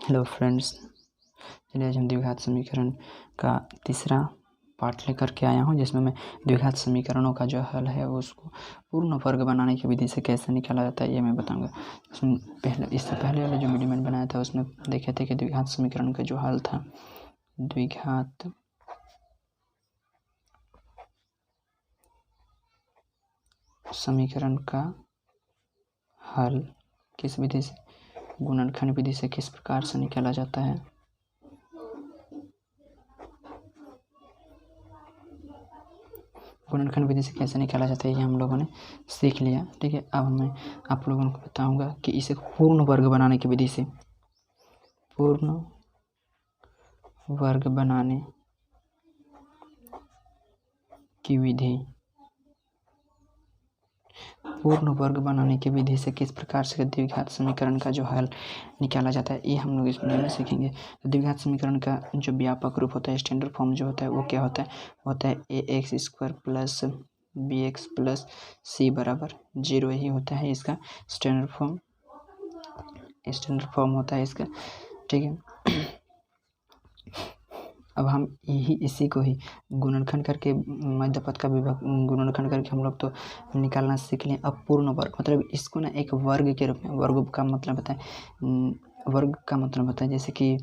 Hello friends, चलिए आज हम द्विघात समीकरण का तीसरा पार्ट लेकर के आया हूं, जिसमें मैं द्विघात समीकरणों का जो हल है वो उसको पूर्ण वर्ग बनाने की विधि से कैसे निकाला जाता है ये मैं बताऊंगा। इससे पहले वाला जो वीडियो मैंने बनाया था उसमें देखे थे कि द्विघात समीकरण का जो हल था, द्विघात समीकरण का हल किस विधि से, गुणनखंड विधि से किस प्रकार से निकाला जाता है। गुणनखंड विधि से कैसे निकाला जाता है ये हम लोगों ने सीख लिया। ठीक है, अब मैं आप लोगों को बताऊंगा कि इसे पूर्ण वर्ग बनाने की विधि से, पूर्ण वर्ग बनाने की विधि, पूर्ण वर्ग बनाने की विधि से किस प्रकार से द्विघात समीकरण का जो हल निकाला जाता है ये हम लोग इस वीडियो में सीखेंगे। तो द्विघात समीकरण का जो व्यापक रूप होता है, स्टैंडर्ड फॉर्म जो होता है वो क्या होता है, वो होता है ax² plus bx plus c बराबर 0 ही होता है। इसका स्टैंडर्ड फॉर्म होता है इसका। ठीक है, अब हम इसी को ही गुणनखंड करके मध्य पद का विभाग गुणनखंड करके हम लोग तो निकालना सीख लें। अब पूर्ण वर्ग मतलब इसको ना एक वर्ग के रूप में, वर्ग का मतलब होता है जैसे कि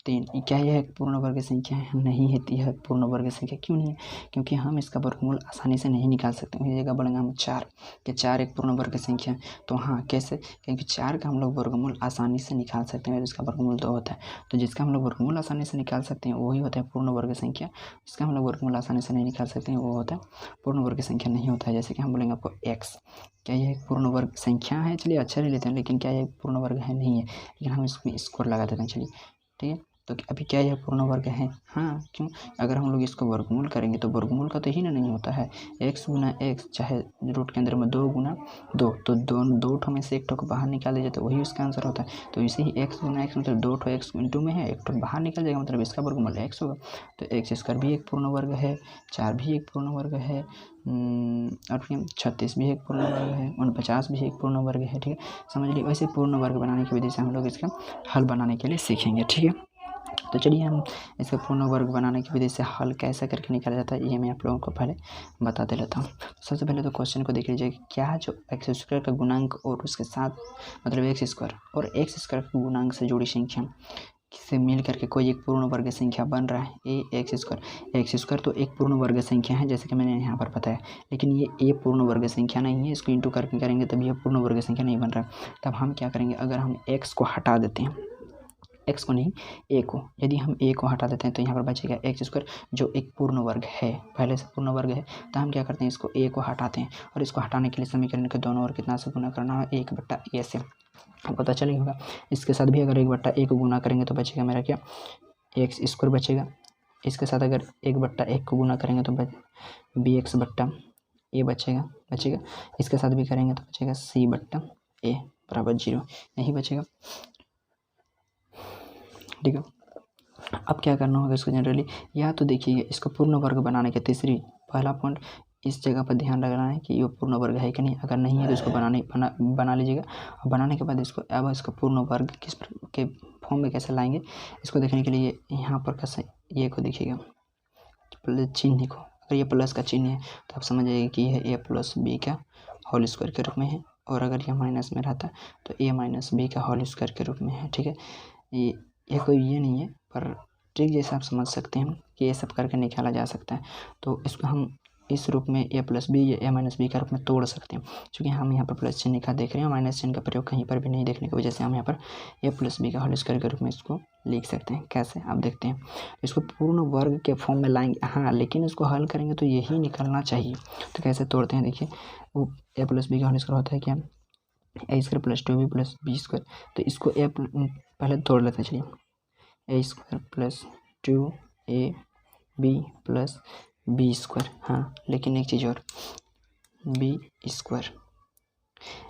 3, क्या यह एक पूर्ण वर्ग संख्या है? नहीं है, यह पूर्ण वर्ग संख्या क्यों नहीं है? क्योंकि हम इसका वर्गमूल आसानी से नहीं निकाल सकते। इस जगह बढ़ेंगे हम 4 कि 4 एक पूर्ण वर्ग संख्या है। तो हाँ, कैसे? क्योंकि 4 का हम लोग वर्गमूल आसानी से निकाल सकते हैं, इसका वर्गमूल 2 होता है। तो जिसका हम लोग वर्गमूल आसानी से निकाल सकते हैं वही होता है पूर्ण वर्ग संख्या। जिसका हम लोग वर्गमूल आसानी से नहीं निकाल सकते हैं वो होता है पूर्ण वर्ग संख्या नहीं होता है। जैसे कि हम बोलेंगे आपको x, क्या यह एक पूर्ण वर्ग संख्या है? चलिए अच्छा ले लेते हैं, लेकिन क्या यह पूर्ण वर्ग है? नहीं है, लेकिन हम इसमें स्कोर लगा देते हैं। चलिए ठीक है, तो अभी क्या यह पूर्ण वर्ग है? हाँ, क्यों? अगर हम लोग इसको वर्गमूल करेंगे तो वर्गमूल का तो ही ना नहीं होता है। x गुना x, चाहे रूट के अंदर में 2 गुना 2, तो दो ठो में से एक ठो को बाहर निकाल दीजिए तो वही उसका आंसर होता है। तो इसे ही x गुना x मतलब 2 ठो x इंटू में है, एक ठो बाहर निकल जाएगा, मतलब इसका वर्गमूल x होगा। तो x² भी एक पूर्ण वर्ग है, 4 भी एक पूर्ण वर्ग है, और 36 भी एक पूर्ण वर्ग है, 49 भी एक पूर्ण वर्ग है। ठीक है, समझ लीजिए। वैसे पूर्ण वर्ग बनाने की विधि से हम लोग इसका हल बनाने के लिए सीखेंगे। ठीक है, तो चलिए हम इसका पूर्ण वर्ग बनाने की विधि से हल कैसे करके निकाला जाता है ये मैं आप लोगों को पहले बता दे लेता हूँ। सबसे पहले तो क्वेश्चन को देख लीजिए, क्या जो x² का गुणांक और उसके साथ मतलब x² और x² के गुणांक से जुड़ी संख्या से मिल करके कोई एक पूर्ण वर्ग संख्या बन रहा है। x² तो एक पूर्ण वर्ग संख्या है जैसे कि मैंने यहाँ पर बताया, लेकिन ये पूर्ण वर्ग संख्या नहीं है। इसको इंटू करके करेंगे तभी यह पूर्ण वर्ग संख्या नहीं बन रहा है। तब हम क्या करेंगे, अगर हम x को हटा देते हैं, x को नहीं a को, यदि हम a को हटा देते हैं तो यहाँ पर बचेगा x² जो एक पूर्ण वर्ग है, पहले से पूर्ण वर्ग है। तो हम क्या करते हैं, इसको a को हटाते हैं और इसको हटाने के लिए समीकरण के दोनों ओर कितना से गुना करना है, 1/a से। आपको पता चल ही होगा। इसके साथ भी अगर 1/a को गुना करेंगे तो बचेगा मेरा क्या, x² बचेगा। इसके साथ अगर 1/1 को गुना करेंगे तो bx/a बचेगा। इसके साथ भी करेंगे तो बचेगा c/a बराबर 0, यही बचेगा। ठीक है, अब क्या करना होगा इसको जनरली, या तो देखिए इसको पूर्ण वर्ग बनाने के पहला पॉइंट इस जगह पर ध्यान रखना है कि ये पूर्ण वर्ग है कि नहीं। अगर नहीं है तो इसको बना लीजिएगा। और बनाने के बाद इसको पूर्ण वर्ग किस के फॉर्म में कैसे लाएंगे इसको देखने के लिए यहाँ पर कैसे ये को देखिएगा, चिन्ह को, अगर ये प्लस का चिन्ह है तो आप समझ जाइए कि यह a प्लस बी का होल स्क्वायर के रूप में है, और अगर यह माइनस में रहता तो a माइनस बी का होल स्क्वायर के रूप में है। ठीक है, ये कोई ये नहीं है, पर ट्रिक जैसे आप समझ सकते हैं कि ये सब करके निकाला जा सकता है। तो इसको हम इस रूप में a प्लस बी या a माइनस बी का रूप में तोड़ सकते हैं। क्योंकि हम यहाँ पर प्लस चिन्ह का देख रहे हैं, माइनस चिन्ह का प्रयोग कहीं पर भी नहीं देखने की वजह से हम यहाँ पर a प्लस बी का होल स्क्वायर के रूप में इसको लिख सकते हैं। कैसे आप देखते हैं, इसको पूर्ण वर्ग के फॉर्म में लाएंगे, हाँ, लेकिन इसको हल करेंगे तो यही निकलना चाहिए। तो कैसे तोड़ते हैं देखिए, वो a प्लस बी का होल स्क्वायर होता है क्या, a² plus 2b plus b²। तो इसको पहले तोड़ लेते हैं। चलिए a² plus 2ab plus b², हाँ, लेकिन एक चीज़ और, b²।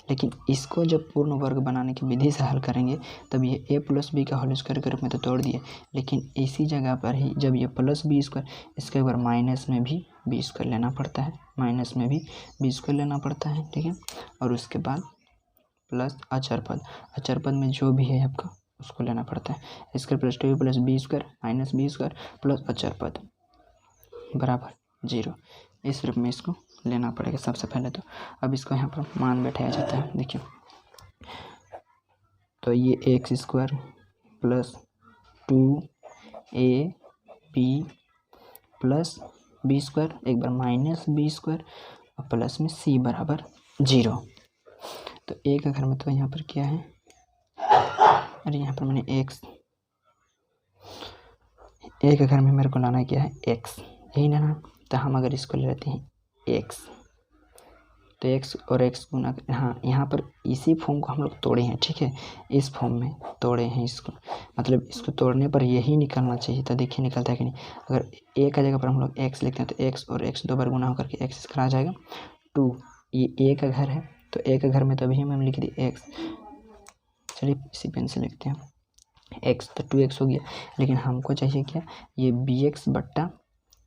लेकिन इसको जब पूर्ण वर्ग बनाने की विधि से हल करेंगे तब ये a प्लस बी का होल स्क्वायर के रूप में तो तोड़ दिए, लेकिन इसी जगह पर ही जब ये प्लस b², इसके ऊपर माइनस में भी b² लेना पड़ता है, माइनस में भी b² लेना पड़ता है। ठीक है, और उसके बाद प्लस अचर पद में जो भी है आपका उसको लेना पड़ता है। Square plus 2a plus B square minus B square plus अचर पद बराबर 0। इस रूप में इसको लेना पड़ेगा सबसे पहले तो। अब इसको यहाँ पर मान बैठाया जाता है। देखिए तो ये x square plus 2ab plus B square एक बार माइनस बी स्क्वायर और प्लस में c बराबर 0। तो एक के घर में तो यहाँ पर क्या है, अरे यहाँ पर मैंने x, एक के घर में मेरे को लाना क्या है x, यही ना। तो हम अगर इसको ले लेते हैं x, तो x और x गुना, हाँ यहाँ पर इसी फॉर्म को हम लोग तोड़े हैं, ठीक है, इस फॉर्म में तोड़े हैं इसको, मतलब इसको तोड़ने पर यही निकलना चाहिए। तो देखिए निकलता है कि नहीं। अगर a का जगह पर हम लोग x लिखते हैं तो x और x 2 बार गुना होकर के x स्क्वायर आ जाएगा 2। ये a का घर है तो a का घर में तो अभी हम लिख दिए x, चलिए इसी पेन से लिखते हैं x, तो 2x हो गया। लेकिन हमको चाहिए क्या, ये bx बट्टा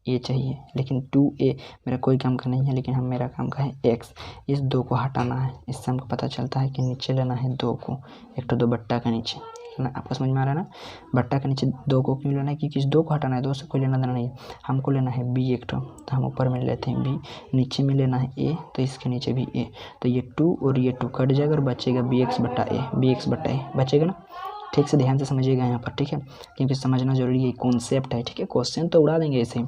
a चाहिए, लेकिन 2a मेरा कोई काम का नहीं है, लेकिन मेरा काम का है x। इस 2 को हटाना है। इससे हमको पता चलता है कि नीचे लेना है 2 को, एक तो 2 बट्टा का नीचे ना, आपको समझ में आ रहा है ना। बट्टा के नीचे 2 को क्यों लेना है, क्योंकि इस 2 को हटाना है, 2 से कोई लेना देना नहीं है। हमको लेना है b एक तो हम ऊपर में लेते हैं b, नीचे में लेना है a, तो इसके नीचे भी a। तो ये 2 और ये 2 कट जाएगा और बचेगा bx बट्टा a बचेगा ना। ठीक से ध्यान से समझिएगा यहाँ पर, ठीक है, क्योंकि समझना जरूरी है, कॉन्सेप्ट है, ठीक है। क्वेश्चन तो उड़ा देंगे ऐसे,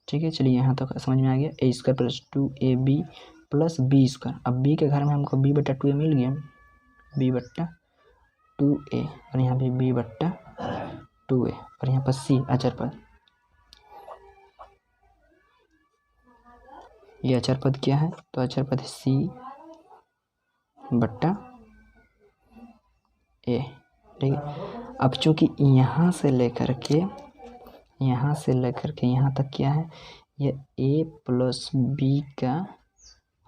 ठीक है। चलिए यहाँ तक समझ में आ गया। a square plus 2ab plus B square. अब b के घर में हमको b बट्टा 2a मिल गया, b बट्टा 2a, और यहाँ भी b बट्टा 2a, और यहाँ पर c अचर पद। ये अचर पद क्या है, तो अचर पद है c बट्टा a, ठीक है। अब चूँकि यहाँ से लेकर के यहाँ तक क्या है, ये a प्लस बी का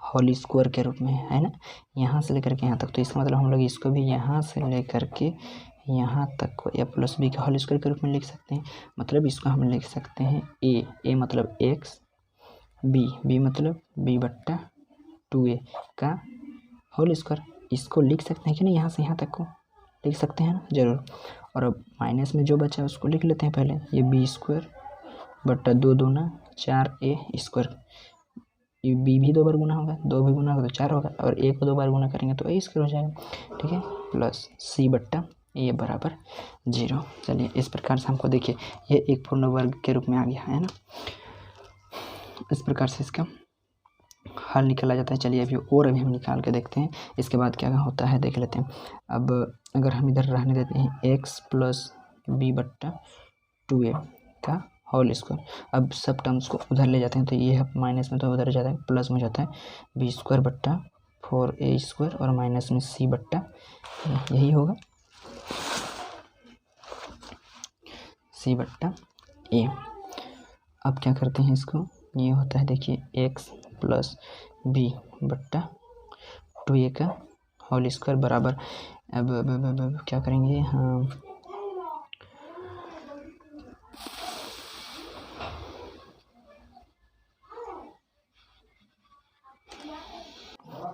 होल स्क्वायर के रूप में है ना, यहाँ से लेकर के यहाँ तक। तो इसका मतलब हम लोग इसको भी यहाँ से लेकर के यहाँ तक को a प्लस बी का होल स्क्वायर के रूप में लिख सकते हैं। मतलब इसको हम लिख सकते हैं a मतलब x, b मतलब b बट्टा 2a का होल स्क्वायर। इसको लिख सकते हैं कि नहीं, यहाँ से यहाँ तक को लिख सकते हैं ना, जरूर। और अब माइनस में जो बचा है उसको लिख लेते हैं पहले। ये बी स्क्वायर बट्टा 2 दूना 4a स्क्वायर, ये b भी 2 बार गुना होगा, 2 भी गुना होगा तो 4 होगा, और a को 2 बार गुना करेंगे तो a स्क्वायर हो जाएगा, ठीक है, प्लस c बट्टा a बराबर 0। चलिए इस प्रकार से हमको देखिए ये एक पूर्ण वर्ग के रूप में आ गया है ना। इस प्रकार से इसका हल निकाला जाता है। चलिए अभी हम निकाल के देखते हैं, इसके बाद क्या होता है देख लेते हैं। अब अगर हम इधर रहने देते हैं x प्लस बी बट्टा 2a का होल स्क्वायर, अब सब टर्म्स को उधर ले जाते हैं, तो ये माइनस में तो उधर जाता है, प्लस में जाता है बी स्क्वायर बट्टा 4a स्क्वायर, और माइनस में c बट्टा यही होगा c बट्टा a। अब क्या करते हैं इसको, ये होता है देखिए x प्लस बी बट्टा 2a का होल स्क्वायर बराबर, अब क्या करेंगे, हाँ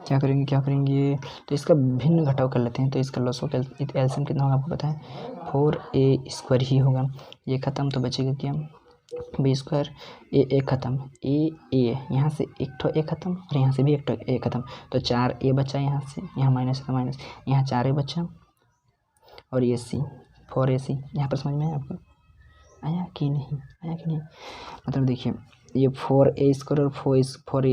क्या करेंगे, तो इसका भिन्न घटाव कर लेते हैं। तो इसका लॉस ऑफ एलसीएम कितना होगा आपको पता है, 4a स्क्वायर ही होगा। ये खत्म तो बचेगा क्या, बी स्क्वायर, ए खत्म, ए यहाँ से एक ठो ए खत्म और यहाँ से भी एक ठो ए खत्म, तो 4a बचा यहाँ से, यहाँ माइनस है तो माइनस, यहाँ 4a बचा, और ये c 4ac। यहाँ पर समझ में आया आपको, आया कि नहीं, मतलब देखिए ये 4a स्क्वायर और 4a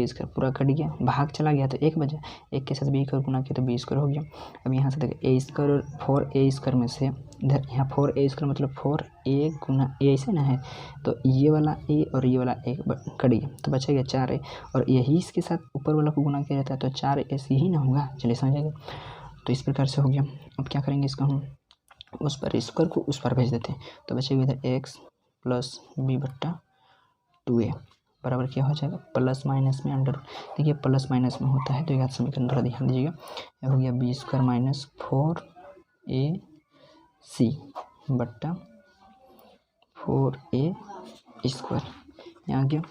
स्क्वायर पूरा कट गया, भाग चला गया तो एक बचा, एक के साथ बी स्क्वायर गुना किया तो बी स्क्वायर हो गया। अब यहाँ से देखिए a स्क्वायर और 4a स्क्वायर में से इधर यहाँ 4a स्क्वायर मतलब 4a गुना a ऐसे ना है, तो ये वाला a और ये वाला a कट गया तो बचेगा 4a, और यही इसके साथ ऊपर वाला को गुना किया जाता है तो 4a ही ना होगा। चलिए समझेगा, तो इस प्रकार से हो गया। अब क्या करेंगे, इसको हम उस पर स्क्वायर को उस पर भेज देते हैं, तो बचेगा इधर x प्लस बी बट्टा 2a बराबर क्या हो जाएगा, प्लस माइनस में अंडर। देखिए प्लस माइनस में होता है तो एक समीकरण थोड़ा ध्यान दीजिएगा, यह हो गया बी स्क्वायर माइनस 4ac बट्टा 4a स्क्वायर, यहाँ गया।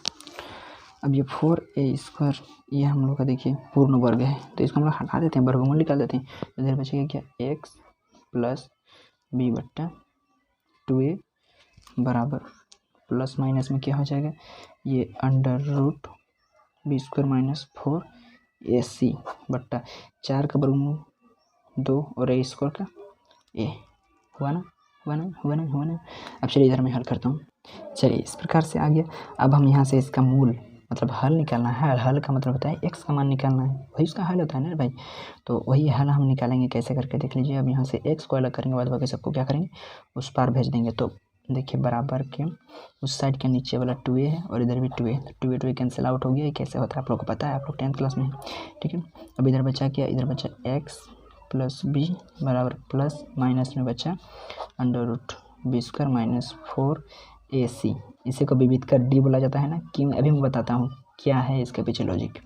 अब ये 4a स्क्वायर ये हम लोग का देखिए पूर्ण वर्ग है, तो इसको हम लोग हटा देते हैं, वर्गमूल निकाल देते हैं, तो इधर बचेगा क्या x प्लस बी बट्टा 2a बराबर प्लस माइनस में क्या हो जाएगा, ये अंडर रूट b² - 4ac बट्टा 4 का वर्गमूल 2 और a स्क्वायर का a। हुआ ना। अब चलिए इधर मैं हल करता हूँ। चलिए इस प्रकार से आ गया। अब हम यहाँ से इसका मूल मतलब हल निकालना है। हल का मतलब होता है x का मान निकालना है, वही उसका हल होता है ना भाई। तो वही हल हम निकालेंगे, कैसे करके देख लीजिए। अब यहाँ से x को अलग करेंगे, बाद बाकी सबको क्या करेंगे, उस पार भेज देंगे। तो देखिए बराबर के उस साइड के नीचे वाला 2a है और इधर भी 2a, तो 2a कैंसिल आउट हो गया। ये कैसे होता है आप लोग को पता है, आप लोग 10th क्लास में है, ठीक है। अब इधर बचा क्या, इधर बचा x प्लस b बराबर प्लस माइनस में बचा अंडर रूट b² - 4ac। इसे को विविध कर d बोला जाता है ना, क्यों अभी मैं बताता हूँ क्या है इसके पीछे लॉजिक।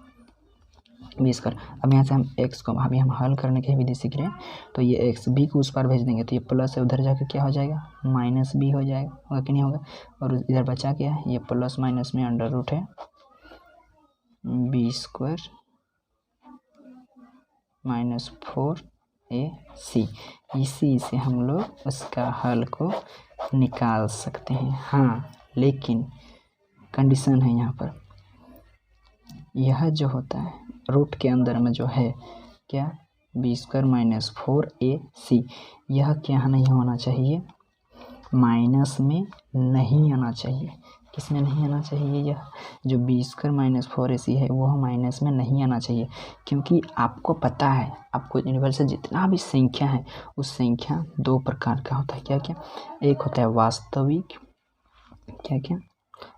b²। अब यहाँ से हम x को अभी हम हल करने की विधि सीख रहे हैं, तो ये x b को उस पार भेज देंगे, तो ये प्लस है, उधर जाकर क्या हो जाएगा, माइनस b हो जाएगा, होगा कि नहीं होगा। और इधर बचा क्या है, ये प्लस माइनस में अंडर रूट है b² - 4ac। इसी से हम लोग उसका हल को निकाल सकते हैं। हाँ लेकिन कंडीशन है यहाँ पर, यह जो होता है रूट के अंदर में जो है क्या, b² - 4ac, यह क्या नहीं होना चाहिए, माइनस में नहीं आना चाहिए। किस में नहीं आना चाहिए, यह जो b² - 4ac है वो माइनस में नहीं आना चाहिए। क्योंकि आपको पता है, आपको यूनिवर्स से जितना भी संख्या है उस संख्या दो प्रकार का होता है। क्या क्या, एक होता है वास्तविक, क्या क्या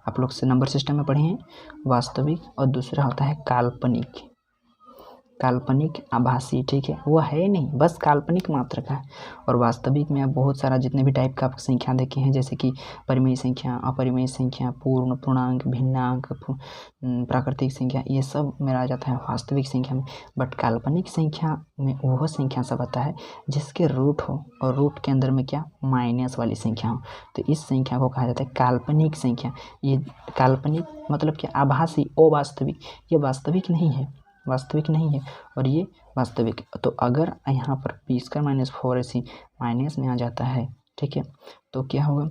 आप लोग से नंबर सिस्टम में पढ़े हैं, वास्तविक, और दूसरा होता है काल्पनिक। काल्पनिक आभासी, ठीक है, वो है नहीं, बस काल्पनिक मात्र का है। और वास्तविक में आप बहुत सारा जितने भी टाइप का आप संख्या देखे हैं, जैसे कि परिमेय संख्या, अपरिमेय संख्या, पूर्ण, पूर्णांक, भिन्नांक, प्राकृतिक संख्या, ये सब मेरा आ जाता है वास्तविक संख्या में। बट काल्पनिक संख्या में वह संख्या सब आता है जिसके रूट हो और रूट के अंदर में क्या, माइनस वाली संख्या हो, तो इस संख्या को कहा जाता है काल्पनिक संख्या। ये काल्पनिक मतलब क्या, आभासी, अवास्तविक, ये वास्तविक नहीं है, वास्तविक नहीं है, और ये वास्तविक। तो अगर यहाँ पर b² - 4ac माइनस में आ जाता है, ठीक है, तो क्या होगा,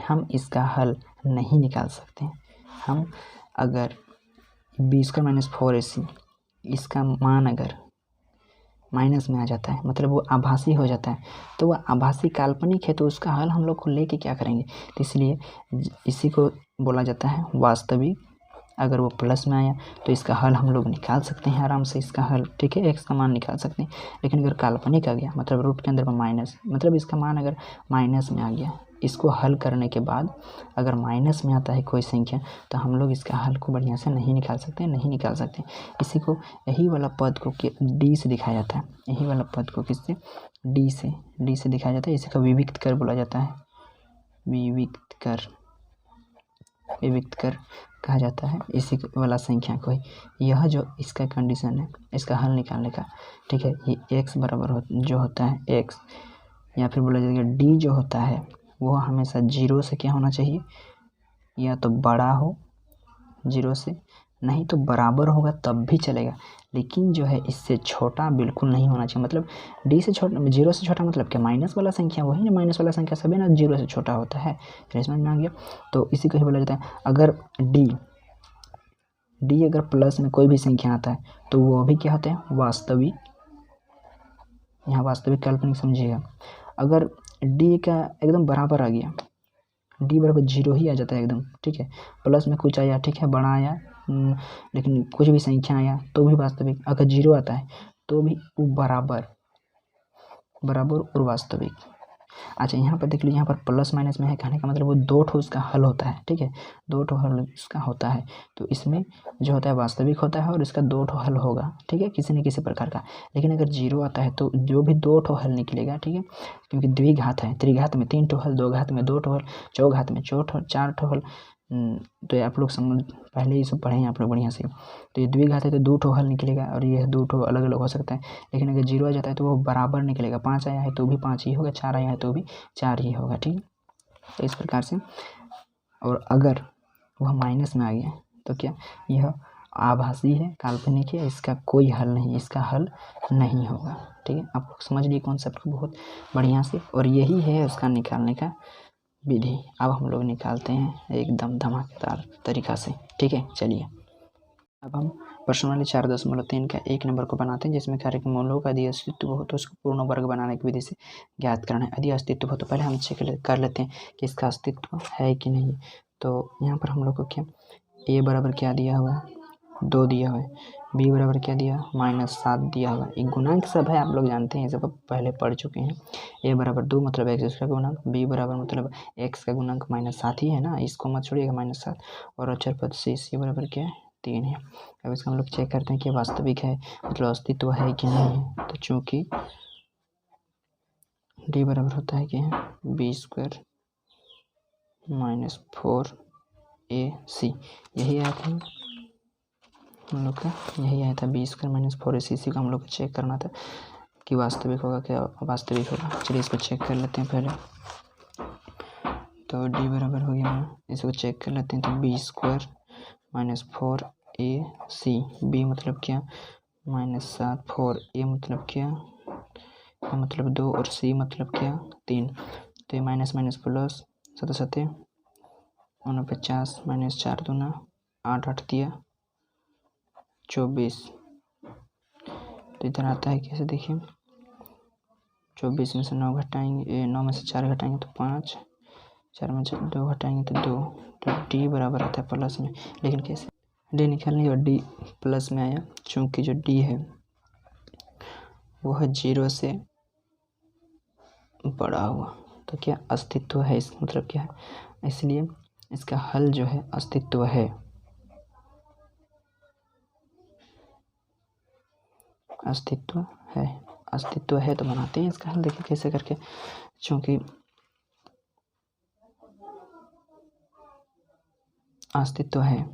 हम इसका हल नहीं निकाल सकते। हम अगर b² - 4ac इसका मान अगर माइनस में आ जाता है, मतलब वो आभासी हो जाता है, तो वह आभासी काल्पनिक है, तो उसका हल हम लोग को लेके क्या करेंगे। तो इसलिए इसी को बोला जाता है वास्तविक। अगर वो प्लस में आया तो इसका हल हम लोग निकाल सकते हैं आराम से, इसका हल, ठीक है, x का मान निकाल सकते हैं। लेकिन अगर काल्पनिक आ गया, मतलब रूट के अंदर में माइनस, मतलब इसका मान अगर माइनस में आ गया, इसको हल करने के बाद अगर माइनस में आता है कोई संख्या, तो हम लोग इसका हल को बढ़िया से नहीं निकाल सकते। इसी को, यही वाला पद को डी से दिखाया जाता है, यही वाला पद को किससे, डी से दिखाया जाता है। इसी का विविक्त कर बोला जाता है, विविक्त कर कहा जाता है इसी वाला संख्या को ही। यह जो इसका कंडीशन है इसका हल निकालने का, ठीक है, ये x बराबर जो होता है x, या फिर बोला जाएगा d जो होता है वो हमेशा 0 से क्या होना चाहिए, या तो बड़ा हो 0 से, नहीं तो बराबर होगा तब भी चलेगा, लेकिन जो है इससे छोटा बिल्कुल नहीं होना चाहिए। मतलब d से छोटा, 0 से छोटा मतलब क्या, माइनस वाला संख्या, वही ना माइनस वाला संख्या सभी ना 0 से छोटा होता है, समझ में आ गया। तो इसी को ही बोला जाता है, अगर d अगर प्लस में कोई भी संख्या आता है तो वो भी क्या होता है, वास्तविक। यहाँ वास्तविक काल्पनिक समझिएगा। अगर d का एकदम बराबर आ गया, d बराबर 0 ही आ जाता है एकदम, ठीक है, प्लस में कुछ आया, ठीक है, बड़ा आया, लेकिन कुछ भी संख्या आया तो भी वास्तविक। अगर 0 आता है तो भी वो बराबर और वास्तविक। अच्छा यहाँ पर देख लीजिए, यहाँ पर प्लस माइनस में है, कहने का मतलब वो दो ठो उसका हल होता है, ठीक है, दो ठो हल इसका होता है। तो इसमें जो होता है वास्तविक होता है और इसका दो ठो हल होगा, ठीक है, किसी न किसी प्रकार का। लेकिन अगर 0 आता है तो जो भी दो ठो हल निकलेगा, ठीक है, क्योंकि द्विघात है, त्रिघात में 3 ठो हल, दो घात में 2 ठो हल, चौघात में 4 ठो हल। तो आप लोग समझ, पहले ही सब पढ़े हैं आप लोग बढ़िया से। तो ये द्विघात है तो 2 ठो हल निकलेगा, और ये 2 ठो अलग अलग हो सकता है। लेकिन अगर 0 आ जाता है तो वो बराबर निकलेगा, 5 आया है तो भी 5 ही होगा, 4 आया है तो भी 4 ही होगा, ठीक है। तो इस प्रकार से, और अगर वह माइनस में आ गया तो क्या, यह आभासी है, काल्पनिक है, इसका कोई हल नहीं, इसका हल नहीं होगा। ठीक है, आप समझ लिए कॉन्सेप्ट को बहुत बढ़िया से, और यही है उसका निकालने का विधि। अब हम लोग निकालते हैं एकदम धमाकेदार तरीका से। ठीक है, चलिए अब हम प्रश्न वाले 4.3 का 1 नंबर को बनाते हैं, जिसमें कार्य के मूलों का यदि अस्तित्व हो तो उसको पूर्ण वर्ग बनाने की विधि से ज्ञात करना है। यदि अस्तित्व हो तो पहले हम चेक कर लेते हैं कि इसका अस्तित्व है कि नहीं। तो यहाँ पर हम लोग को क्या a बराबर क्या दिया हुआ है, 2 दिया हुआ है, b बराबर क्या दिया, -7 दिया हुआ है। एक गुणांक सब है, आप लोग जानते हैं, ये सब पहले पढ़ चुके हैं। a बराबर 2 मतलब x का गुणांक, b बराबर मतलब x का गुणांक -7 ही है ना, इसको मत छोड़िएगा -7, और अचर पद c बराबर क्या है, 3 है। अब इसका हम लोग चेक करते हैं कि वास्तविक है, मतलब अस्तित्व है कि नहीं है। तो चूंकि d बराबर होता है कि b² -4ac, यही आया था हम लोग का, यही आया था b² -4ac। इसी को हम लोग को चेक करना था कि वास्तविक होगा क्या वास्तविक होगा। चलिए इसको चेक कर लेते हैं पहले। तो d बराबर हो गया, इसको चेक कर लेते हैं। तो b² -4ac, b मतलब क्या -7, 4a मतलब क्या, मतलब 2, और c मतलब क्या 3। तो ये माइनस माइनस प्लस, 7 7 49, -4 दूना 8 8 दिया 24। तो इधर आता है कैसे, देखिए 24 में से 9 घटाएंगे, 9 में से 4 घटाएंगे तो 5, 4 में से 2 घटाएंगे तो 2। तो d बराबर आता है प्लस में, लेकिन कैसे d निकालने, और d प्लस में आया, चूँकि जो d है वो है 0 से बड़ा हुआ। तो क्या अस्तित्व है, इसका मतलब क्या है, इसलिए इसका हल जो है अस्तित्व है, अस्तित्व है, अस्तित्व है। तो बनाते हैं इसका हल, देखिए कैसे करके। चूँकि अस्तित्व है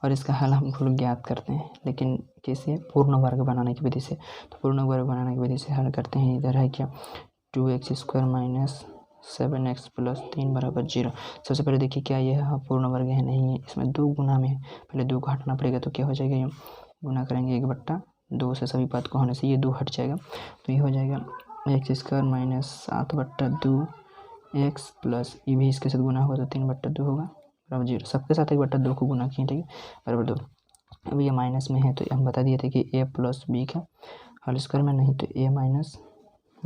और इसका हल हम लोग ज्ञात करते हैं, लेकिन कैसे, पूर्ण वर्ग बनाने की विधि से। तो पूर्ण वर्ग बनाने की विधि से हल करते हैं। इधर है क्या 2x² -7x + 3 बराबर 0। सबसे पहले देखिए क्या ये पूर्ण वर्ग है, नहीं है, इसमें 2 गुना में है, पहले 2 को हटाना पड़ेगा। तो क्या हो जाएगा, ये गुना करेंगे 1/2 से, सभी पद को होने से ये 2 हट जाएगा। तो ये हो जाएगा x² -7/2 x प्लस, ये भी इसके साथ गुना होगा तो 3/2 होगा बराबर 0। सबके साथ 1/2 को गुना किए, ठीक है, बराबर 2। अब ये माइनस में है तो हम बता दिए थे कि a + b का होल स्क्वायर में, नहीं तो a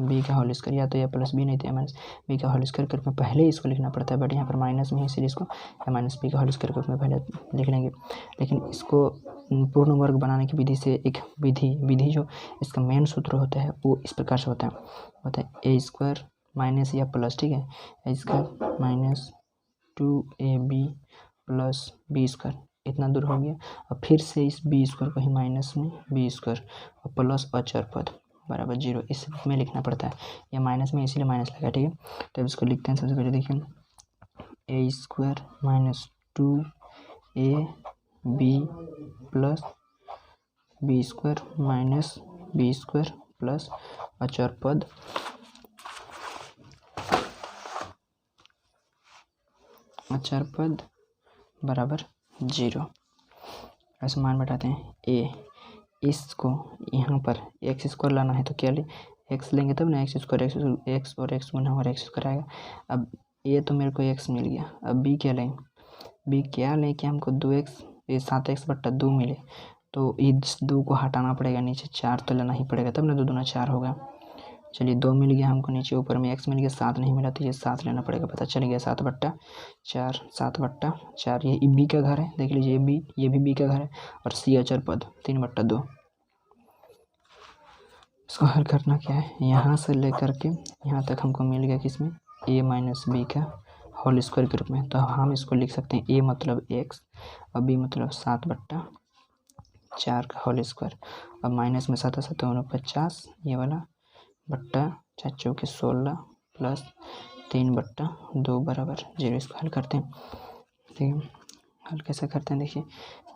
- b का होल स्क्वायर, या तो a + b नहीं तो a - b का होल स्क्वायर करके पहले इसको लिखना पड़ता है, बट यहाँ पर माइनस में है इसलिए इसको a - b का होल स्क्वायर करके पहले लिख लेंगे। लेकिन इसको पूर्ण वर्ग बनाने की विधि से एक विधि जो इसका मेन सूत्र होता है वो इस प्रकार से होता है a² माइनस या प्लस, ठीक है, a² -2ab + b², इतना दूर हो गया। और फिर से इस b² को ही माइनस में b² और प्लस अचर पद बराबर 0 इस में लिखना पड़ता है। या माइनस में इसीलिए माइनस लगा, ठीक है। तो इसको लिखते हैं। सबसे पहले देखिए a² -2ab + b² प्लस अचर पद बराबर 0। ऐसे मान बैठाते हैं a, इसको यहाँ पर x² लाना है तो क्या ले, x लेंगे तब ना, x² x और x गुना और x² आएगा। अब a तो मेरे को x मिल गया, अब b क्या लें, b क्या लें कि हमको 2x 7x/2 मिले। तो इस 2 को हटाना पड़ेगा, नीचे 4 तो लेना ही पड़ेगा, तब ना 2 दूना 4 होगा। चलिए 2 मिल गया हमको नीचे, ऊपर में x मिल गया, 7 नहीं मिला तो ये 7 लेना पड़ेगा। पता चल गया 7/4, 7/4, ये b का घर है, देख लीजिए b, ये भी b का घर है, और c अचर पद 3/2। इसको हल करना क्या है, यहाँ से लेकर के यहाँ तक हमको मिल गया किसमें, a - b का होल स्क्वायर के रूप में। तो हम इसको लिख सकते हैं a मतलब x और b मतलब 7/4 का होल स्क्वायर। अब माइनस में 7 7 49, ये वाला बट्टा 4 चौके 16 प्लस 3/2 बराबर 0। इसको हल करते हैं, ठीक है। हल कैसे करते हैं देखिए,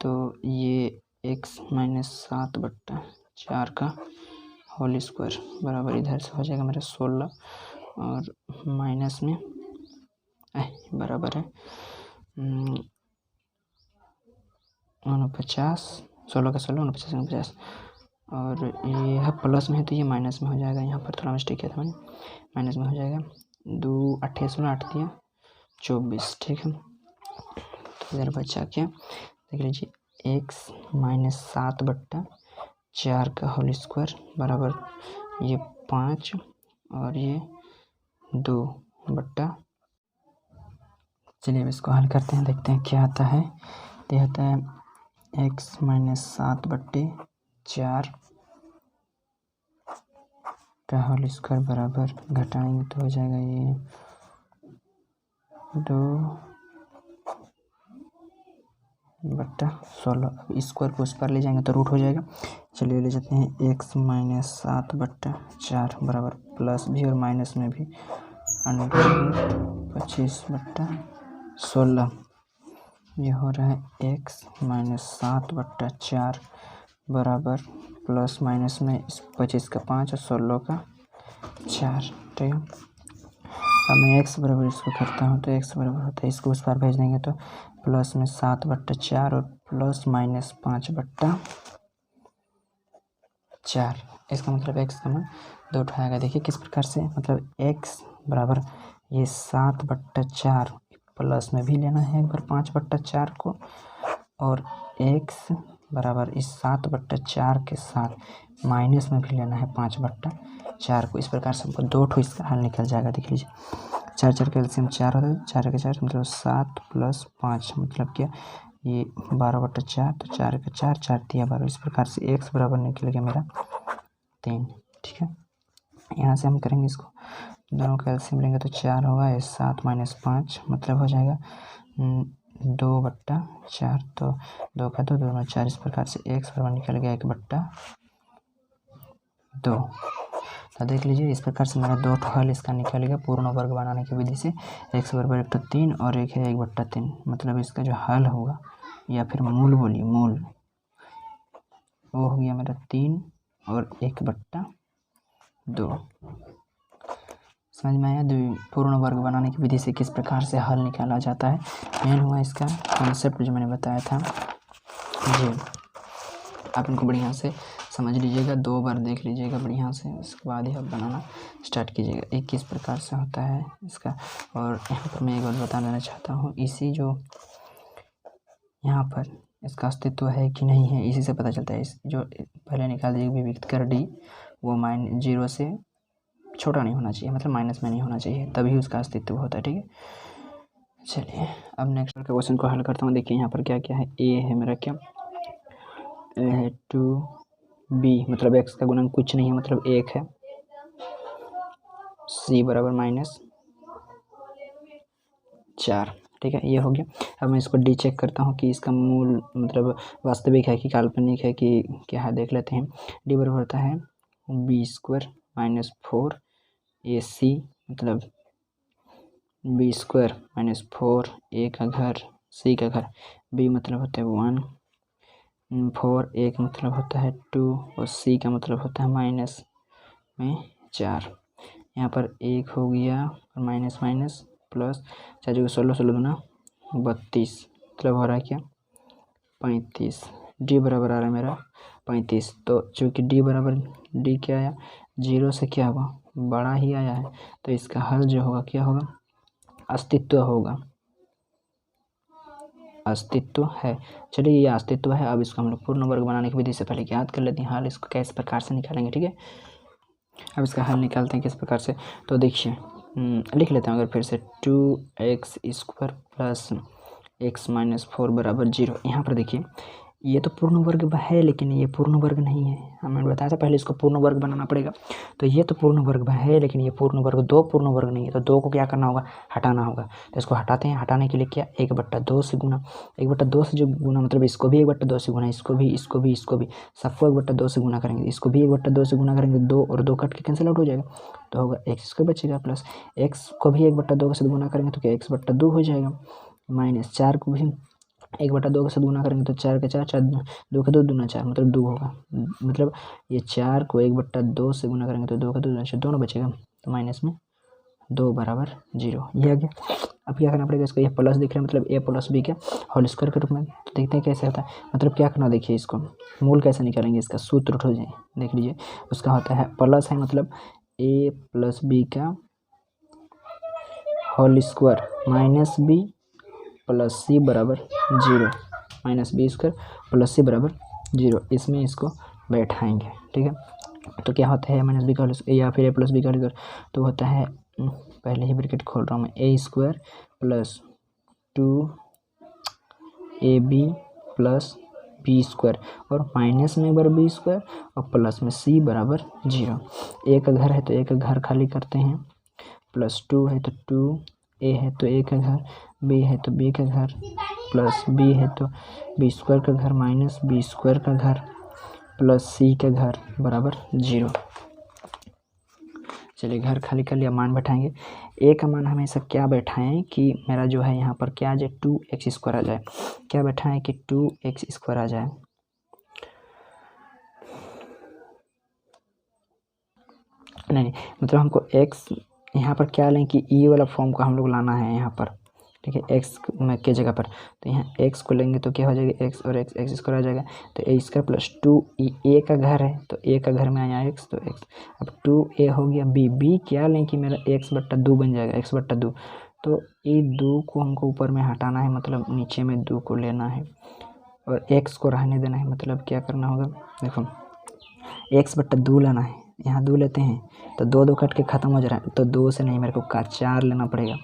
तो ये x - 7/4 का होल स्क्वायर बराबर इधर से हो जाएगा मेरा 16, और माइनस में बराबर है 49, 16 का 16, 49 49, और ये है प्लस में है तो ये माइनस में हो जाएगा। यहाँ पर थोड़ा मिस्टेक किया था मैंने, माइनस में हो जाएगा। 2 8 16 8 दिया 24, ठीक है। तो इधर बचा क्या, देख लीजिए x माइनस 7/4 का होल स्क्वायर बराबर ये 5 और ये 2/। चलिए अब इसको हल करते हैं, देखते हैं क्या आता है। तो आता है x माइनस 7/4 का होल स्क्वायर बराबर, घटाएंगे तो हो जाएगा ये 2/16। अब स्क्वायर को उस पर ले जाएंगे तो रूट हो जाएगा। चलिए ले जाते हैं x माइनस 7/4 बराबर प्लस भी और माइनस में भी 25/16। ये हो रहा है x माइनस 7/4 बराबर प्लस माइनस में 25 का 5 और 16 का 4, ठीक है। अब मैं x बराबर इसको करता हूँ तो x बराबर होता है, इसको उस पार भेज देंगे तो प्लस में 7/4 और प्लस माइनस 5/4। इसका मतलब x का मान 2 उठाएगा। देखिए किस प्रकार से, मतलब x बराबर ये 7/4 प्लस में भी लेना है एक बार 5/4 को, और x बराबर इस 7/4 के साथ माइनस में भी लेना है 5/4 को। इस प्रकार से हमको 2 इसका हल निकल जाएगा। देख लीजिए 4 4 का एलसीएम 4 होता है, 4 का 4 मतलब 7 + 5 मतलब क्या, ये 12/4, तो 4 का 4 4 दिया 12। इस प्रकार से x बराबर निकल गया मेरा 3, ठीक है। यहाँ से हम करेंगे इसको, दोनों का एलसीएम लेंगे तो 4 होगा, 7 - 5 मतलब हो जाएगा 2/4, तो 2 का 2 2 4। इस प्रकार से x बराबर निकल गया 1/2। तो देख लीजिए इस प्रकार से मेरा 2 हल इसका निकल गया पूर्ण वर्ग बनाने की विधि से। x बराबर 1 तो 3 और एक है 1/3, मतलब इसका जो हल होगा या फिर मूल बोलिए, मूल वो हो गया मेरा 3 और 1/2। समझ में आया पूर्ण वर्ग बनाने की विधि से किस प्रकार से हल निकाला जाता है। मेन हुआ इसका कॉन्सेप्ट जो मैंने बताया था जी, आप इनको बढ़िया से समझ लीजिएगा, 2 बार देख लीजिएगा बढ़िया से, उसके बाद ही आप बनाना स्टार्ट कीजिएगा। एक किस प्रकार से होता है इसका। और यहाँ पर मैं एक बात बता देना चाहता हूँ, इसी जो यहाँ पर इसका अस्तित्व है कि नहीं है इसी से पता चलता है। इस जो पहले निकाल दिए विभक्त कर डी, वो -0 से छोटा नहीं होना चाहिए, मतलब माइनस में नहीं होना चाहिए, तभी उसका अस्तित्व होता है, ठीक है। चलिए अब नेक्स्ट का क्वेश्चन को हल करता हूँ। देखिए यहाँ पर क्या क्या है, a है मेरा, क्या a है 2b, मतलब x का गुणन कुछ नहीं है, मतलब 1 है। c बराबर -4, ठीक है, ये हो गया। अब मैं इसको डी चेक करता हूँ कि इसका मूल मतलब वास्तविक है कि काल्पनिक है कि क्या है, देख लेते हैं। डी बराबर होता है b² - 4 ac, मतलब b² - 4 a का घर c का घर, b मतलब होता है 1, 4 a का मतलब होता है 2 और c का मतलब होता है -4। यहाँ पर 1 हो गया और माइनस माइनस प्लस 4 जगह 16 16 दूना 32, मतलब हो रहा है क्या 35। डी बराबर आ रहा है मेरा 35। तो चूँकि डी बराबर डी क्या आया, 0 से क्या होगा, बड़ा ही आया है, तो इसका हल जो होगा क्या होगा, अस्तित्व होगा, अस्तित्व है। चलिए ये अस्तित्व है। अब इसको हम लोग पूर्ण वर्ग बनाने की विधि से पहले याद कर लेते हैं हल, इसको किस प्रकार से निकालेंगे, ठीक है। अब इसका हल निकालते हैं किस प्रकार से, तो देखिए लिख लेते हैं अगर फिर से, 2x² प्लस x - 4 बराबर 0। यहाँ पर देखिए ये तो पूर्ण वर्ग है, लेकिन ये पूर्ण वर्ग नहीं है, हमने बताया था पहले इसको पूर्ण वर्ग बनाना पड़ेगा। तो ये तो पूर्ण वर्ग है, लेकिन ये पूर्ण वर्ग 2 पूर्ण वर्ग नहीं है, तो 2 को क्या करना होगा, हटाना होगा। तो इसको हटाते हैं, हटाने के लिए क्या 1/2 से गुना, 1/2 से जो गुना मतलब इसको भी 1/2 से गुना, इसको भी इसको भी इसको भी, सबको 1/2 से गुना करेंगे, इसको भी 1/2 से गुना करेंगे, 2 और 2 कट के कैंसिल आउट हो जाएगा, तो होगा x² बचेगा, प्लस x को भी 1/2 से गुना करेंगे तो क्या x/2 हो जाएगा, -4 को भी 1/2 के साथ गुना करेंगे तो 4 का 4 4 2 का 2 दूना 4, मतलब 2 होगा। मतलब ये 4 को 1/2 से गुना करेंगे तो 2 का 2 दूना 4, दोनों बचेगा, तो माइनस में 2 बराबर 0, ये आ गया। अब क्या करना पड़ेगा, इसको ये प्लस दिख रहा है मतलब a प्लस बी के होल स्क्वायर के रूप में। तो देखते हैं कैसे होता है, मतलब क्या करना, देखिए इसको मूल कैसे निकालेंगे, इसका सूत्र उठ जाए, देख लीजिए। उसका होता है प्लस है मतलब a प्लस बी का whole square minus B plus C बराबर 0, minus B square plus C बराबर 0, इसमें इसको बैठाएंगे, ठीक है। तो क्या होता है माइनस बी का होल या फिर a प्लस बी का होल स्क्वायर, तो होता है, पहले ही ब्रैकेट खोल रहा हूँ मैं, a square plus 2ab plus B square और माइनस में एक बार बी स्क्वायर और प्लस में c बराबर 0। एक घर है तो एक घर खाली करते हैं, प्लस 2 है तो 2, a है तो a का घर, b है तो b का घर, प्लस b है तो b स्क्वायर का घर माइनस b स्क्वायर का घर प्लस c का घर बराबर 0। चलिए घर खाली कर लिया, मान बैठाएंगे। a का मान हमेशा क्या बैठाएं कि मेरा जो है यहाँ पर क्या आ जाए 2x स्क्वायर आ जाए, क्या बैठाएं कि 2x स्क्वायर आ जाए। नहीं मतलब हमको x यहाँ पर क्या लें कि e वाला फॉर्म को हम लोग लाना है यहाँ पर, ठीक है, x में के जगह पर। तो यहाँ x को लेंगे तो क्या हो जाएगा, x और x स्क्वायर आ जाएगा, तो a स्क्वायर प्लस 2 a का घर है तो a का घर में आया x, तो x अब 2a हो गया। b क्या लें कि मेरा x बट्टा 2 बन जाएगा, x बट्टा 2, तो ये 2 को हमको ऊपर में हटाना है, मतलब नीचे में 2 को लेना है और x को रहने देना है। मतलब क्या करना होगा, देखो x बट्टा 2 लेना है, यहाँ 2 लेते हैं तो 2 कट के ख़त्म हो जा रहा है, तो 2 से नहीं मेरे को 4 लेना पड़ेगा,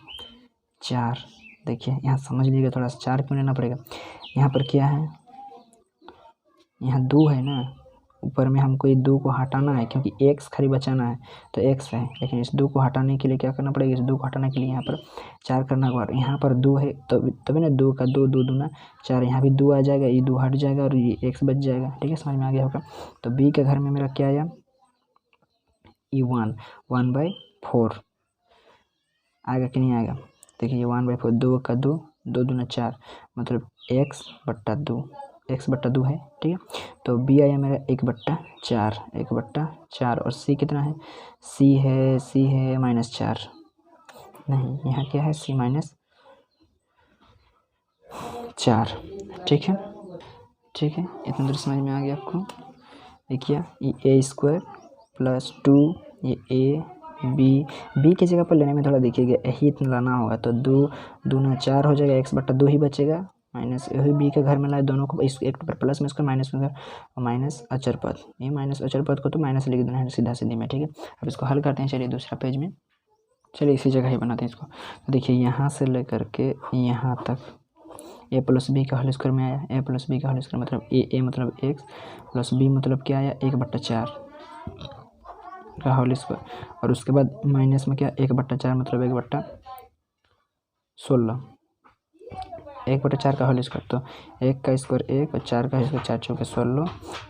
4। देखिए यहाँ समझ लीजिएगा थोड़ा सा, 4 क्यों लेना पड़ेगा, यहाँ पर क्या है, यहाँ 2 है ना, ऊपर में हमको ये 2 को हटाना है क्योंकि x खाली बचाना है तो x है, लेकिन इस 2 को हटाने के लिए क्या करना पड़ेगा, इस 2 को हटाने के लिए यहाँ पर 4 करना होगा। यहाँ पर 2 है तो तभी ना 2 का 2 2 दूना 4, यहाँ भी 2 आ जाएगा, ये 2 हट जाएगा और ये x बच जाएगा, ठीक है, समझ में आ गया होगा। तो b के घर में मेरा क्या आया, ये 1/4 आएगा कि नहीं आएगा, देखिए 1/4, 2 का 2 2 दूना 4, मतलब x बट्टा 2, x बट्टा 2 है, ठीक है। तो b आया मेरा 1/4, 1/4 और c कितना है, c है -4, नहीं यहाँ क्या है c -4, ठीक है, ठीक है, इतना दूर समझ में आ गया आपको। देखिए ये a स्क्वायर प्लस 2 ये a b की जगह पर लेने में थोड़ा देखिएगा, यही इतना लाना होगा, तो 2 दूना 4 हो जाएगा, x बट्टा 2 ही बचेगा, माइनस यही b के घर में लाए, दोनों को इस एक पर प्लस में इसका माइनस में और माइनस अचर पद, ये माइनस अचर पद को तो माइनस लिख देना है सीधा सीधी में, ठीक है। अब इसको हल करते हैं, चलिए दूसरा पेज में, चलिए इसी जगह ही बनाते हैं इसको। तो देखिए यहाँ से लेकर के यहाँ तक a प्लस बी का होल स्क्वायर में आया, a प्लस बी का होल स्क्वायर मतलब a मतलब x प्लस b मतलब क्या आया 1/4 का होल स्क्वायर, और उसके बाद माइनस में क्या 1/4 मतलब 1/16, 1/4 का होल स्क्वायर, तो 1 का स्क्वायर 1 और 4 का स्क्वायर 4 चौके 16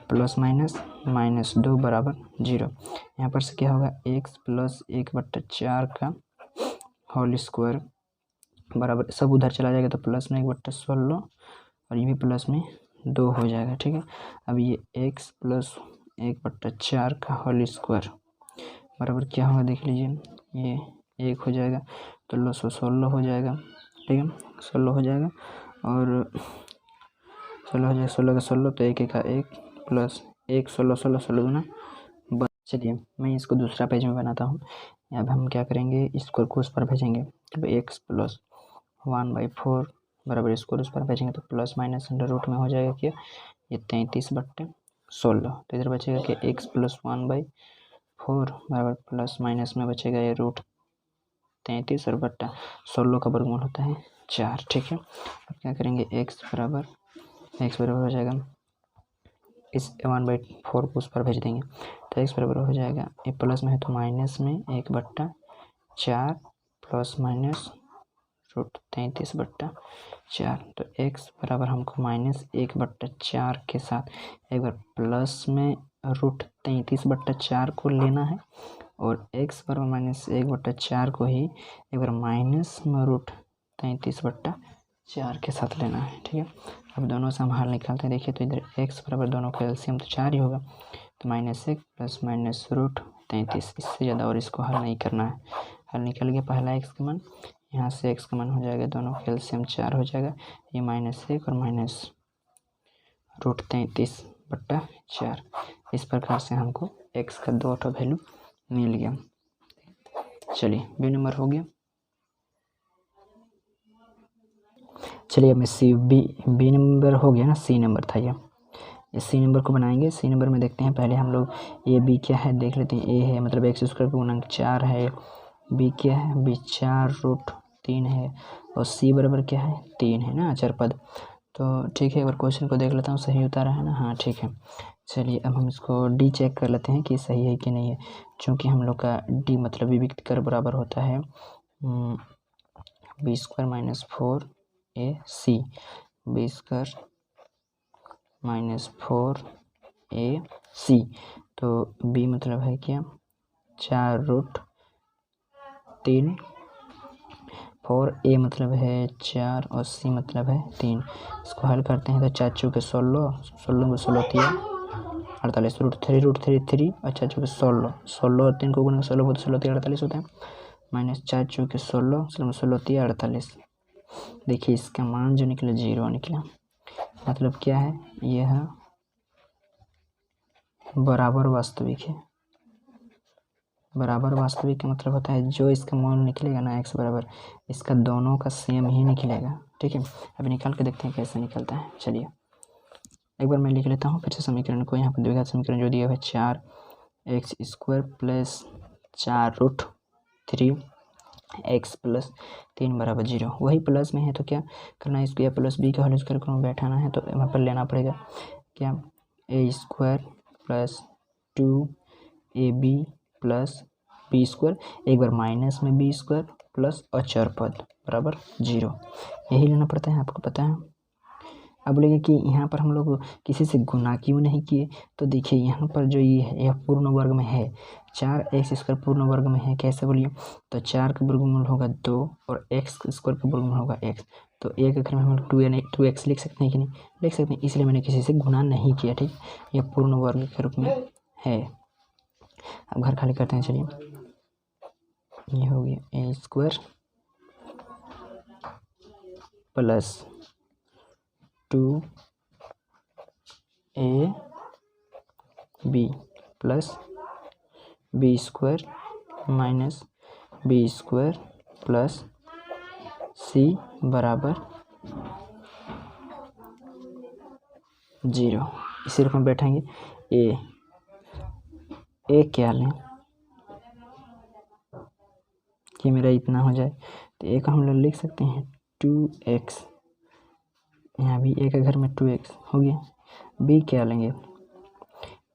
प्लस माइनस 2 बराबर 0। यहाँ पर से क्या होगा x प्लस 1/4 का होल स्क्वायर बराबर, सब उधर चला जाएगा तो प्लस में 1/16 और ये भी प्लस में 2 हो जाएगा, ठीक है। अब ये x प्लस 1/4 का होल स्क्वायर बराबर क्या होगा देख लीजिए, ये 1 हो जाएगा तो 16 हो जाएगा, ठीक है, 16 हो जाएगा और 16 हो जाएगा, 16 का 16 तो 1 का 1 प्लस 1 16 दूना। चलिए मैं इसको दूसरा पेज में बनाता हूँ। अब हम क्या करेंगे, स्क्वायर को उस पर भेजेंगे, तो x प्लस 1/4 बराबर स्क्वायर उस पर भेजेंगे तो प्लस माइनस अंडर रूट में हो जाएगा कि ये 33/16, तो इधर बचेगा कि x प्लस 1/4 बराबर प्लस माइनस में बचेगा ये रूट 33 और बट्टा 16 का वर्गमूल होता है 4, ठीक है। अब क्या करेंगे x बराबर हो जाएगा, इस 1/4 को उस पर भेज देंगे तो x बराबर हो जाएगा, ये प्लस में है तो माइनस में 1/4 प्लस माइनस रूट 33/4, तो x बराबर हमको -1/4 के साथ एक बार प्लस में रूट 33/4 को लेना है और x बराबर -1/4 को ही एक बार माइनस में रूट 33/4 के साथ लेना है, ठीक है। अब दोनों से हम हल निकालते हैं, देखिए तो इधर x बराबर दोनों का एलसीएम तो 4 ही होगा, तो -1 प्लस माइनस रूट 33, इससे ज़्यादा और इसको हल नहीं करना है। हल निकल गया पहला x का मान, यहाँ से x का मान हो जाएगा, दोनों का एलसीएम 4 हो जाएगा, ये -1 और -√33/4। इस प्रकार से हमको x का 2 वैल्यू मिल गया। चलिए बी नंबर हो गया। चलिए अब मैं बी नंबर हो गया ना, सी नंबर था ये सी नंबर को बनाएंगे। सी नंबर में देखते हैं पहले हम लोग ए बी क्या है देख लेते हैं। ए है मतलब x² का गुणांक 4 है, बी क्या है, बी 4√3 है, और सी बराबर क्या है 3 है ना, अचर पद। तो ठीक है, एक बार क्वेश्चन को देख लेता हूँ, सही उतारा है ना, हाँ ठीक है। चलिए अब हम इसको डी चेक कर लेते हैं कि सही है कि नहीं है, चूँकि हम लोग का डी मतलब विविक्त कर बराबर होता है b² - 4ac, b² - 4ac। तो b मतलब है क्या 4√3, 4a मतलब है 4 और c मतलब है 3। इसको हल करते हैं तो 4 चौके 16, 16 को 16 3 48, √3 3 और 4 चौके 16, 16 और 3 को गुणा 16 को 16 3 48 होता है, -4 चौके 16, 16 3 48। देखिए इसका मान जो निकला 0 निकला, मतलब क्या है, यह बराबर वास्तविक है। बराबर वास्तविक का मतलब होता है जो इसका मान निकलेगा ना x बराबर, इसका दोनों का सेम ही निकलेगा। ठीक है, अभी निकाल के देखते हैं कैसे निकलता है। चलिए एक बार मैं लिख लेता हूँ फिर से समीकरण को। यहाँ पर द्विघात समीकरण जो दिया हुआ है 4x² + 4√3x + 3 बराबर 0। वही प्लस में है तो क्या करना है, इसको या प्लस बी का होल स्क्वायर को बैठाना है, तो वहाँ पर लेना पड़ेगा क्या a² + 2ab + b², एक बार माइनस में b² प्लस अचर पद बराबर 0, यही लेना पड़ता है, आपको पता है। अब बोलेंगे कि यहाँ पर हम लोग किसी से गुना क्यों नहीं किए, तो देखिए यहाँ पर जो ये है यह पूर्ण वर्ग में है, 4x² पूर्ण वर्ग में है, कैसे बोलिए, तो 4 का वर्गमूल होगा 2 और x² का वर्गमूल होगा x, तो एक अगर में हम 2x लिख सकते हैं कि नहीं लिख सकते हैं, इसलिए मैंने किसी से गुना नहीं किया। ठीक, यह पूर्ण वर्ग के रूप में है। अब घर खाली करते हैं। चलिए ये हो गया a² + 2ab + b² - b² + c बराबर 0। इसी रूप में बैठेंगे। ए क्या लें कि मेरा इतना हो जाए, तो ए का हम लोग लिख सकते हैं 2x, यहाँ भी ए के घर में 2x हो गया। बी क्या लेंगे,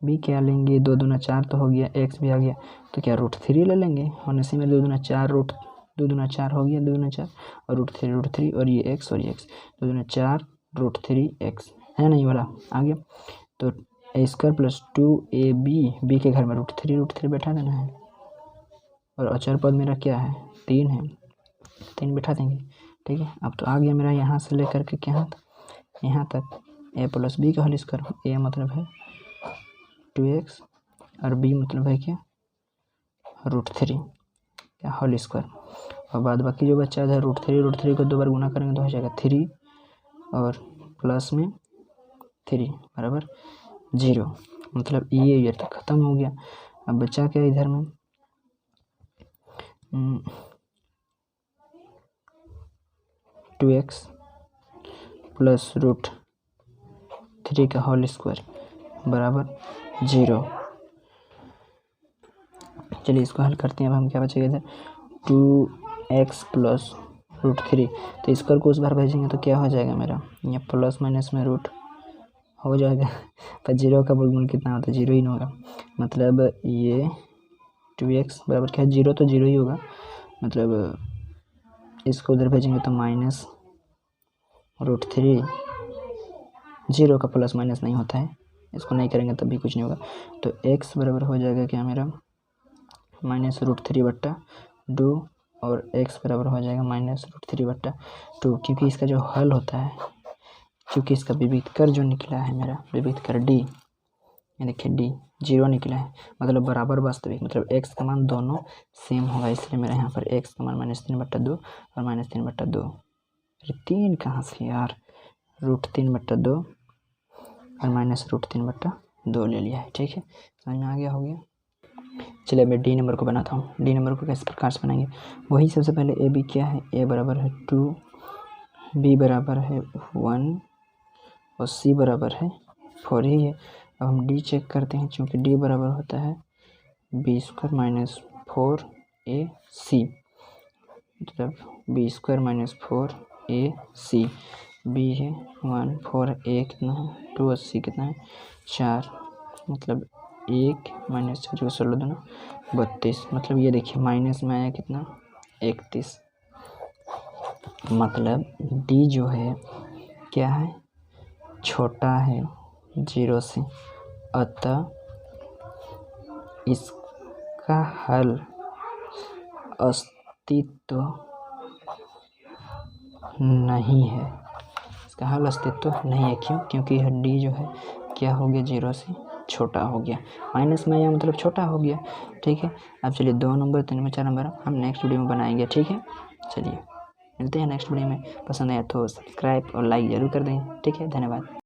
बी क्या लेंगे, 2 दूना 4 तो हो गया, x भी आ गया, तो क्या √3 ले लेंगे, और इसी में 2 दूना 4 2 दूना 4 हो गया, 2 दूना 4 और √3 और ये x और ये x, 2 दूना 4 √3x है नहीं वाला आ गया। तो a² + 2ab, बी के घर में √3 बैठा देना है, और अचर पद मेरा क्या है 3 है, 3 बैठा देंगे। ठीक है, अब तो आ गया मेरा यहाँ से लेकर के क्या यहाँ तक a + b का होल स्क्वायर। a मतलब है 2x और b मतलब है क्या √3 क्या होल स्क्वायर, और बाद बाकी जो बच्चा है √3 को 2 बार गुना करेंगे तो हो जाएगा 3 और प्लस में 3 बराबर 0, मतलब ये तो ख़त्म हो गया। अब बच्चा क्या इधर में 2x + √3 का होल स्क्वायर बराबर 0। चलिए इसको हल करते हैं। अब हम क्या बचेगा इधर 2x + √3, तो स्क्वायर को उस बार भेजेंगे तो क्या हो जाएगा मेरा, ये प्लस माइनस में रूट हो जाएगा, पर 0 का वर्गमूल कितना होता है 0 ही ना होगा, मतलब ये 2x बराबर क्या है 0, तो 0 ही होगा, मतलब इसको उधर भेजेंगे तो -√3, 0 का प्लस माइनस नहीं होता है, इसको नहीं करेंगे तब भी कुछ नहीं होगा। तो x बराबर हो जाएगा क्या मेरा -√3/2 और x बराबर हो जाएगा -√3/2, क्योंकि इसका जो हल होता है, क्योंकि इसका विविध कर जो निकला है मेरा विविध कर d ये देखिए डी 0 निकला है, मतलब बराबर वास्तविक, मतलब x का मान दोनों सेम होगा, इसलिए मेरा यहाँ पर x का मान -3/2 और -3/2। अरे 3 कहाँ से यार, √3/2 और -√3/2 ले लिया है। ठीक है, समझ में आ गया, हो गया। चलिए मैं डी नंबर को बनाता हूँ। डी नंबर को किस प्रकार से बनाएंगे, वही सबसे पहले ए बी क्या है, ए बराबर है 2, बी बराबर है 1 और सी बराबर है 4 ही है। अब हम डी चेक करते हैं, चूँकि डी बराबर होता है b² - 4ac, मतलब b² - 4ac, b है 1, 4a कितना है 2 और c कितना है 4, मतलब 1 - 4 16 दूना 32, मतलब ये देखिए माइनस में आया कितना 31, मतलब डी जो है क्या है, छोटा है 0 से, अतः इसका हल अस्तित्व नहीं है, इसका हल अस्तित्व नहीं है। क्यों, क्योंकि यह डी जो है क्या हो गया 0 से छोटा हो गया, माइनस में या मतलब छोटा हो गया। ठीक है, अब चलिए 2 नंबर 3 नंबर 4 नंबर हम नेक्स्ट वीडियो में बनाएंगे। ठीक है, चलिए मिलते हैं नेक्स्ट वीडियो में। पसंद आया तो सब्सक्राइब और लाइक ज़रूर कर दें। ठीक है, धन्यवाद।